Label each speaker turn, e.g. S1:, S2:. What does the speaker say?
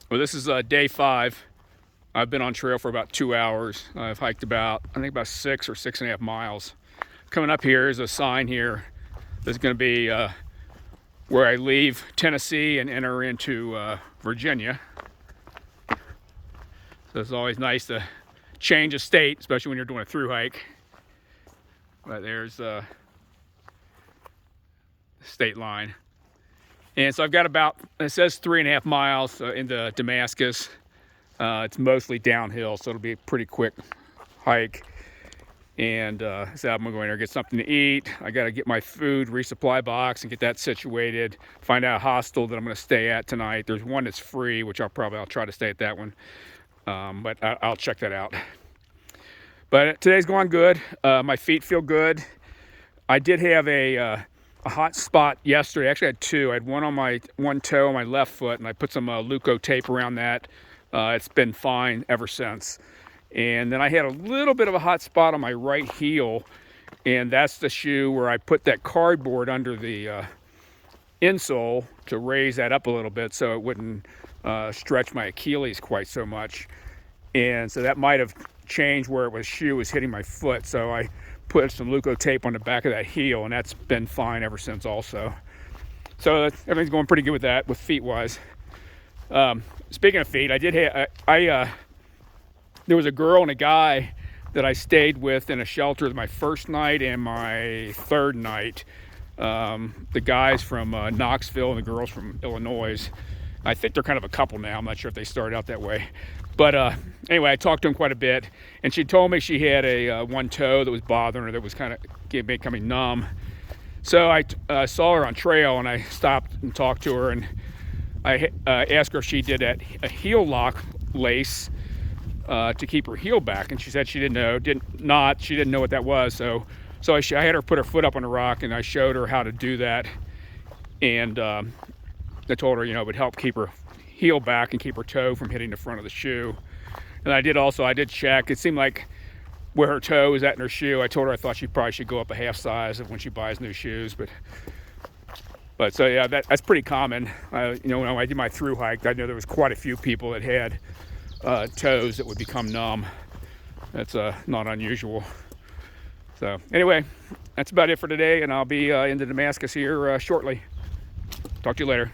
S1: Well, this is day 5. I've been on trail for about 2 hours. I've hiked about, I think about 6 or 6.5 miles. Coming up here is a sign here. There's going to be where I leave Tennessee and enter into Virginia. So it's always nice to change a state, especially when you're doing a through hike. But there's the state line. And so I've got about, it says 3.5 miles into Damascus. It's mostly downhill, so it'll be a pretty quick hike. And so I'm gonna go in there, get something to eat. I gotta get my food resupply box and get that situated. Find out a hostel that I'm gonna stay at tonight. There's one that's free, which I'll try to stay at that one. But I'll check that out. But today's going good. My feet feel good. I did have a hot spot yesterday. Actually, I had two. I had one on my one toe on my left foot, and I put some Leuko tape around that. It's been fine ever since. And then I had a little bit of a hot spot on my right heel, and that's the shoe where I put that cardboard under the insole to raise that up a little bit so it wouldn't stretch my Achilles quite so much. And so that might have changed where shoe was hitting my foot. So I put some Leuko tape on the back of that heel, and that's been fine ever since also. So everything's going pretty good with that, with feet wise. Speaking of feet, I did have, there was a girl and a guy that I stayed with in a shelter my first night and my third night. The guys from Knoxville and the girls from Illinois. I think they're kind of a couple now. I'm not sure if they started out that way. But anyway, I talked to them quite a bit, and she told me she had a one toe that was bothering her, that was kind of becoming numb. So I saw her on trail, and I stopped and talked to her, and I asked her if she did a heel lock lace to keep her heel back, and she said she didn't know. She didn't know what that was. So I had her put her foot up on a rock, and I showed her how to do that, and I told her, it would help keep her heel back and keep her toe from hitting the front of the shoe. And I did check. It seemed like where her toe is at in her shoe, I told her I thought she probably should go up a half size when she buys new shoes, but so yeah, that's pretty common. When I did my through hike, I know there was quite a few people that had toes that would become numb. That's not unusual. So anyway, that's about it for today, and I'll be into Damascus here shortly. Talk to you later.